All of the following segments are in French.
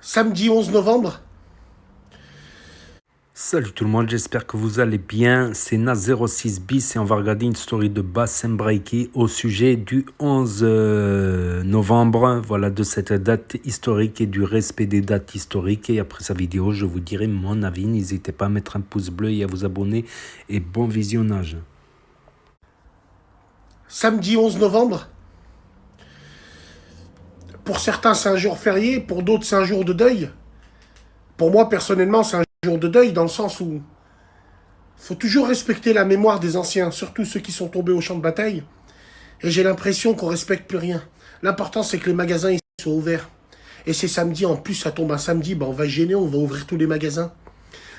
Samedi 11 novembre. Salut tout le monde, j'espère que vous allez bien. C'est Na06 bis et on va regarder une story de Bassem Braiki au sujet du 11 novembre, voilà, de cette date historique et du respect des dates historiques. Et après sa vidéo, je vous dirai mon avis. N'hésitez pas à mettre un pouce bleu et à vous abonner. Et bon visionnage. Samedi 11 novembre. Pour certains, c'est un jour férié. Pour d'autres, c'est un jour de deuil. Pour moi, personnellement, c'est un jour de deuil dans le sens où il faut toujours respecter la mémoire des anciens, surtout ceux qui sont tombés au champ de bataille. Et j'ai l'impression qu'on respecte plus rien. L'important, c'est que les magasins ils soient ouverts. Et c'est samedi, en plus, ça tombe un samedi, on va gêner, on va ouvrir tous les magasins.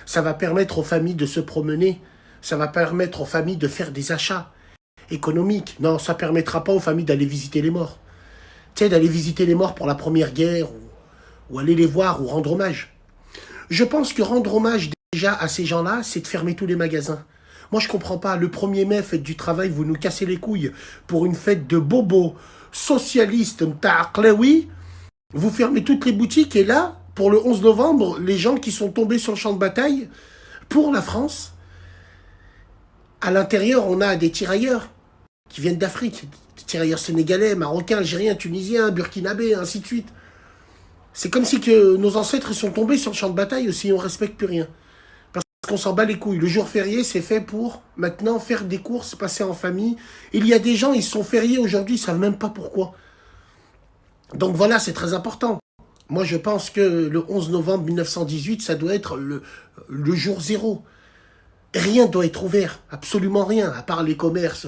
Ça va permettre aux familles de se promener. Ça va permettre aux familles de faire des achats économiques. Non, ça ne permettra pas aux familles d'aller visiter les morts. Tu sais, d'aller visiter les morts pour la première guerre, ou aller les voir, ou rendre hommage. Je pense que rendre hommage déjà à ces gens-là, c'est de fermer tous les magasins. Moi, je comprends pas. Le 1er mai, fête du travail, vous nous cassez les couilles pour une fête de bobos socialistes, oui. Vous fermez toutes les boutiques et là, pour le 11 novembre, les gens qui sont tombés sur le champ de bataille, pour la France, à l'intérieur, on a des tirailleurs qui viennent d'Afrique. Des tirailleurs sénégalais, marocains, algériens, tunisiens, burkinabés, ainsi de suite. C'est comme si que nos ancêtres sont tombés sur le champ de bataille aussi, on ne respecte plus rien. Parce qu'on s'en bat les couilles. Le jour férié, c'est fait pour maintenant faire des courses, passer en famille. Il y a des gens, ils sont fériés aujourd'hui, ils ne savent même pas pourquoi. Donc voilà, c'est très important. Moi, je pense que le 11 novembre 1918, ça doit être le jour zéro. Rien doit être ouvert, absolument rien, à part les commerces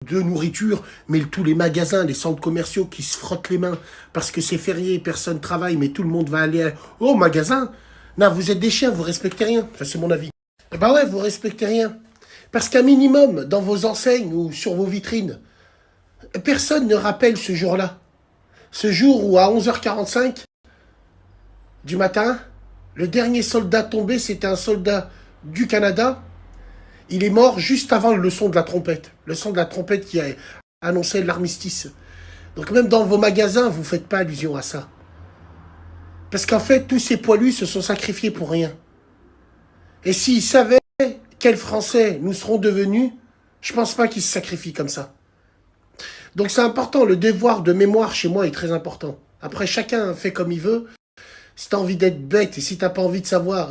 de nourriture, mais tous les magasins, les centres commerciaux qui se frottent les mains parce que c'est férié, personne ne travaille, mais tout le monde va aller au magasin. Non, vous êtes des chiens, vous respectez rien. Ça, c'est mon avis. Eh ben ouais, vous respectez rien. Parce qu'un minimum, dans vos enseignes ou sur vos vitrines, personne ne rappelle ce jour-là. Ce jour où, à 11h45 du matin, le dernier soldat tombé, c'était un soldat du Canada. Il est mort juste avant le son de la trompette. Le son de la trompette qui a annoncé l'armistice. Donc même dans vos magasins, vous ne faites pas allusion à ça. Parce qu'en fait, tous ces poilus se sont sacrifiés pour rien. Et s'ils savaient quels Français nous serons devenus, je ne pense pas qu'ils se sacrifient comme ça. Donc c'est important, le devoir de mémoire chez moi est très important. Après, chacun fait comme il veut. Si tu as envie d'être bête et si tu n'as pas envie de savoir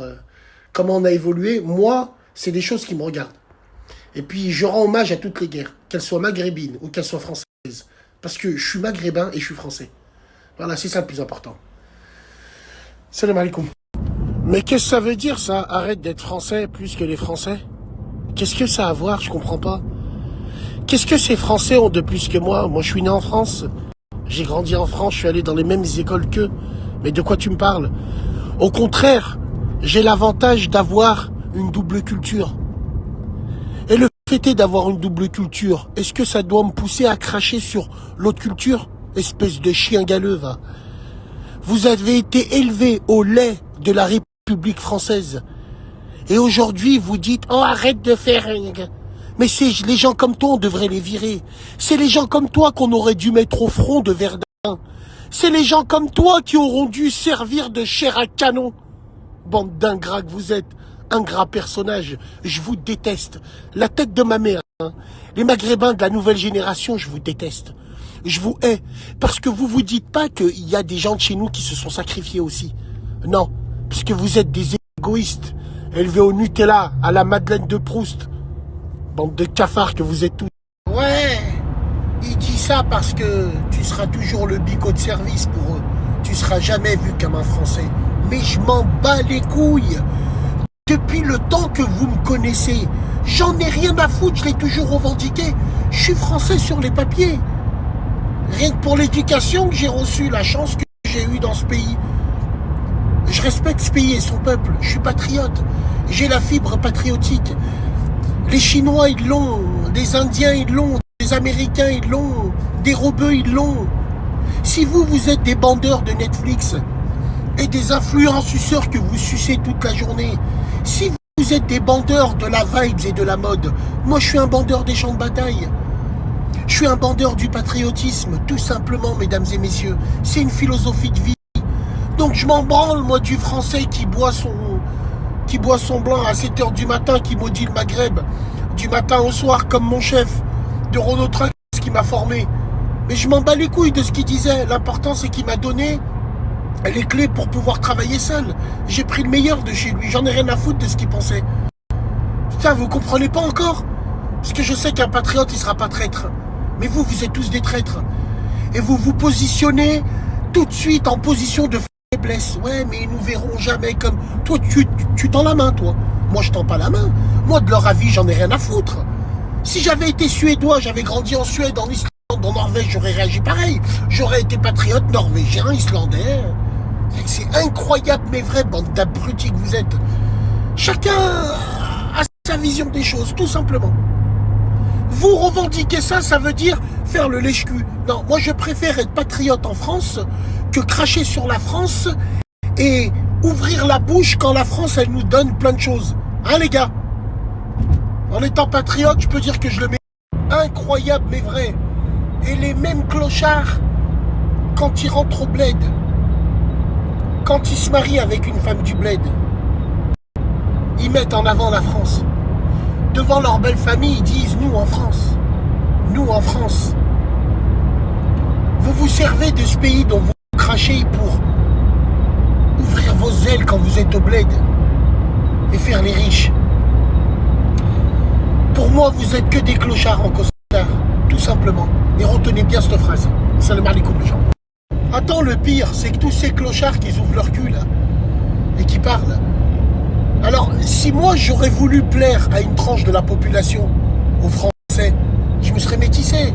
comment on a évolué, moi, c'est des choses qui me regardent. Et puis, je rends hommage à toutes les guerres, qu'elles soient maghrébines ou qu'elles soient françaises. Parce que je suis maghrébin et je suis français. Voilà, c'est ça le plus important. Salam alaikum. Mais qu'est-ce que ça veut dire, ça? Arrête d'être français plus que les Français? Qu'est-ce que ça a à voir? Je comprends pas. Qu'est-ce que ces Français ont de plus que moi? Moi, je suis né en France. J'ai grandi en France, je suis allé dans les mêmes écoles qu'eux. Mais de quoi tu me parles? Au contraire, j'ai l'avantage d'avoir une double culture. Et le fait est d'avoir une double culture. Est-ce que ça doit me pousser à cracher sur l'autre culture? Espèce de chien galeux, va. Vous avez été élevé au lait de la République française. Et aujourd'hui, vous dites, oh, arrête de faire... Mais c'est les gens comme toi, on devrait les virer. C'est les gens comme toi qu'on aurait dû mettre au front de Verdun. C'est les gens comme toi qui auront dû servir de chair à canon. Bande d'ingrats que vous êtes. Ingrat personnage. Je vous déteste. La tête de ma mère. Hein. Les Maghrébins de la nouvelle génération, je vous déteste. Je vous hais. Parce que vous vous dites pas qu'il y a des gens de chez nous qui se sont sacrifiés aussi. Non. Parce que vous êtes des égoïstes. Élevés au Nutella, à la Madeleine de Proust. Bande de cafards que vous êtes tous. Ouais, il dit ça parce que tu seras toujours le bigot de service pour eux. Tu seras jamais vu comme un Français. Mais je m'en bats les couilles. Depuis le temps que vous me connaissez, j'en ai rien à foutre, je l'ai toujours revendiqué. Je suis Français sur les papiers. Rien que pour l'éducation que j'ai reçue, la chance que j'ai eue dans ce pays. Je respecte ce pays et son peuple. Je suis patriote. J'ai la fibre patriotique. Les Chinois, ils l'ont. Les Indiens, ils l'ont. Les Américains, ils l'ont. Des Rebeux, ils l'ont. Si vous, vous êtes des bandeurs de Netflix et des influenceurs que vous sucez toute la journée, si vous êtes des bandeurs de la vibes et de la mode, moi, je suis un bandeur des champs de bataille. Je suis un bandeur du patriotisme, tout simplement, mesdames et messieurs. C'est une philosophie de vie. Donc je m'en branle, moi, du français qui boit son blanc à 7h du matin, qui maudit le Maghreb, du matin au soir, comme mon chef, de Renault Trucks qui m'a formé. Mais je m'en bats les couilles de ce qu'il disait. L'important, c'est qu'il m'a donné les clés pour pouvoir travailler seul. J'ai pris le meilleur de chez lui. J'en ai rien à foutre de ce qu'il pensait. Putain, vous comprenez pas encore? Parce que je sais qu'un patriote, il sera pas traître. Mais vous, vous êtes tous des traîtres. Et vous vous positionnez tout de suite en position de faiblesse. Ouais, mais ils nous verront jamais comme... Toi, tu tends la main, toi. Moi, je tends pas la main. Moi, de leur avis, j'en ai rien à foutre. Si j'avais été suédois, j'avais grandi en Suède, en Islande, en Norvège, j'aurais réagi pareil. J'aurais été patriote norvégien, islandais. C'est incroyable, mais vrai, bande d'abrutis que vous êtes. Chacun a sa vision des choses, tout simplement. Vous revendiquez ça, ça veut dire faire le lèche-cul. Non, moi je préfère être patriote en France que cracher sur la France et ouvrir la bouche quand la France, elle nous donne plein de choses. Hein, les gars? En étant patriote, je peux dire que je le mets incroyable, mais vrai. Et les mêmes clochards, quand ils rentrent au bled, quand ils se marient avec une femme du bled, ils mettent en avant la France. Devant leur belle famille, ils disent « Nous en France, nous en France ». Vous vous servez de ce pays dont vous crachez pour ouvrir vos ailes quand vous êtes au bled et faire les riches. Pour moi, vous êtes que des clochards en costard, tout simplement. Et retenez bien cette phrase. Salam alaikum les gens. Attends, le pire, c'est que tous ces clochards qui ouvrent leur cul là et qui parlent. Alors, si moi j'aurais voulu plaire à une tranche de la population, aux Français, je me serais métissé.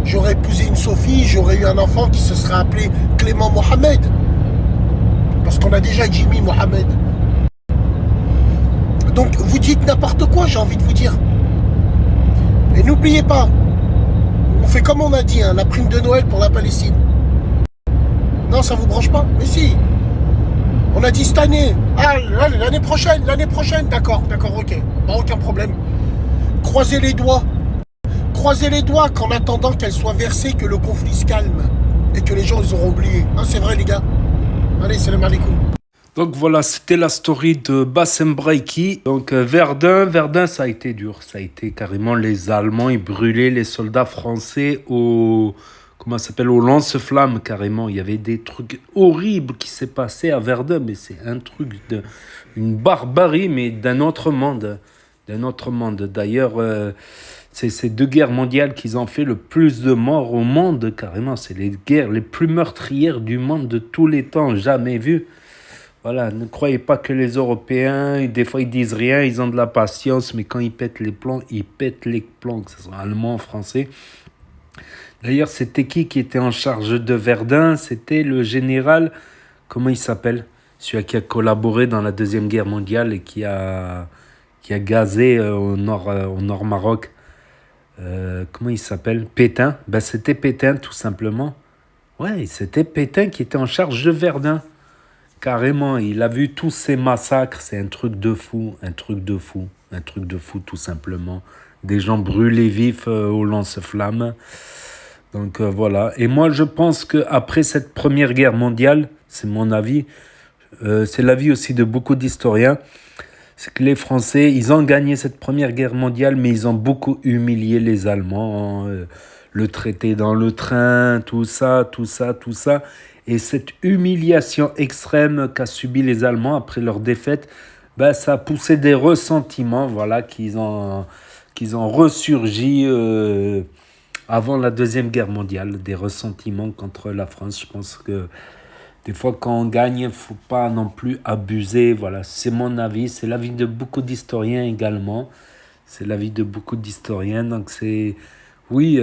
J'aurais épousé une Sophie, j'aurais eu un enfant qui se serait appelé Clément Mohamed. Parce qu'on a déjà Jimmy Mohamed. Donc, vous dites n'importe quoi, j'ai envie de vous dire. Et n'oubliez pas, on fait comme on a dit, hein, la prime de Noël pour la Palestine. Non, ça vous branche pas? Mais si. On a dit cette année. Ah, l'année prochaine, d'accord, ok. Bah, aucun problème. Croisez les doigts. Croisez les doigts qu'en attendant qu'elle soit versée, que le conflit se calme. Et que les gens, ils auront oublié. Hein, c'est vrai, les gars. Allez, salam alaikum. Donc voilà, c'était la story de Bassem Braiki. Donc Verdun, ça a été dur. Ça a été carrément les Allemands, ils brûlaient les soldats français au lance-flammes carrément. Il y avait des trucs horribles qui s'est passé à Verdun, mais c'est un truc une barbarie, mais d'un autre monde. D'ailleurs, c'est ces 2 guerres mondiales qui ont fait le plus de morts au monde, carrément. C'est les guerres les plus meurtrières du monde de tous les temps, jamais vues. Voilà, ne croyez pas que les Européens, des fois ils disent rien, ils ont de la patience, mais quand ils pètent les plombs, que ce soit allemand, français. D'ailleurs, c'était qui était en charge de Verdun? C'était le général, comment il s'appelle? Celui qui a collaboré dans la Deuxième Guerre mondiale et qui a gazé au nord Maroc. Comment il s'appelle? Pétain. Ben, c'était Pétain, tout simplement. Ouais, c'était Pétain qui était en charge de Verdun. Carrément, il a vu tous ces massacres, c'est un truc de fou, tout simplement. Des gens brûlés vifs au lance-flammes. Donc voilà. Et moi, je pense qu'après cette Première Guerre mondiale, c'est mon avis, c'est l'avis aussi de beaucoup d'historiens, c'est que les Français, ils ont gagné cette Première Guerre mondiale, mais ils ont beaucoup humilié les Allemands, le traité dans le train, tout ça. Et cette humiliation extrême qu'a subi les Allemands après leur défaite, ben, ça a poussé des ressentiments, voilà, qu'ils ont ressurgi avant la Deuxième Guerre mondiale, des ressentiments contre la France. Je pense que des fois, quand on gagne, il ne faut pas non plus abuser. Voilà, c'est mon avis, c'est l'avis de beaucoup d'historiens également. C'est l'avis de beaucoup d'historiens. Donc, oui,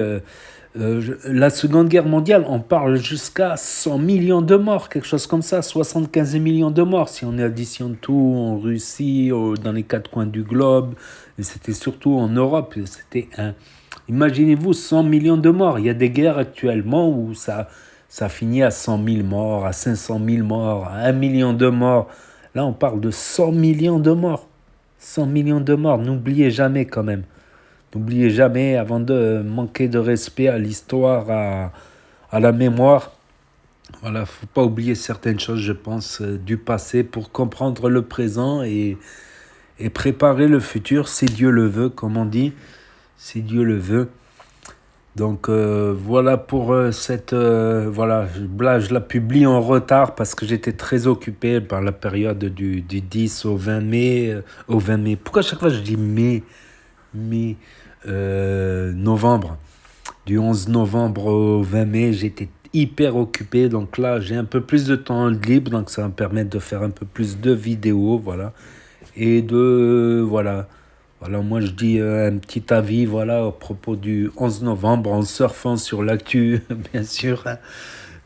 la Seconde Guerre mondiale, on parle jusqu'à 100 millions de morts, quelque chose comme ça, 75 millions de morts, si on additionne tout en Russie, dans les 4 coins du globe, et c'était surtout en Europe, imaginez-vous 100 millions de morts. Il y a des guerres actuellement où ça finit à 100 000 morts, à 500 000 morts, à 1 million de morts. Là, on parle de 100 millions de morts. 100 millions de morts, n'oubliez jamais quand même. N'oubliez jamais, avant de manquer de respect à l'histoire, à la mémoire, Voilà, faut pas oublier certaines choses, je pense, du passé pour comprendre le présent et préparer le futur, si Dieu le veut, comme on dit, si Dieu le veut. Donc voilà pour cette... voilà, là, je la publie en retard parce que j'étais très occupé par la période du 10 au 20 mai. Au 20 mai. Pourquoi à chaque fois je dis mai, novembre? Du 11 novembre au 20 mai, j'étais hyper occupé. Donc là, j'ai un peu plus de temps libre. Donc ça va me permettre de faire un peu plus de vidéos. Voilà. Et de... Voilà. Voilà, moi je dis un petit avis voilà, à propos du 11 novembre en surfant sur l'actu, bien sûr. Hein,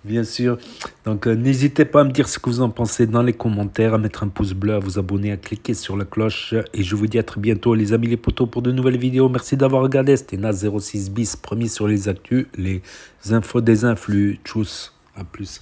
bien sûr. Donc n'hésitez pas à me dire ce que vous en pensez dans les commentaires, à mettre un pouce bleu, à vous abonner, à cliquer sur la cloche. Et je vous dis à très bientôt les amis les potos pour de nouvelles vidéos. Merci d'avoir regardé. C'était Naz06 bis, promis sur les actus, les infos des influx. Tchuss, à plus.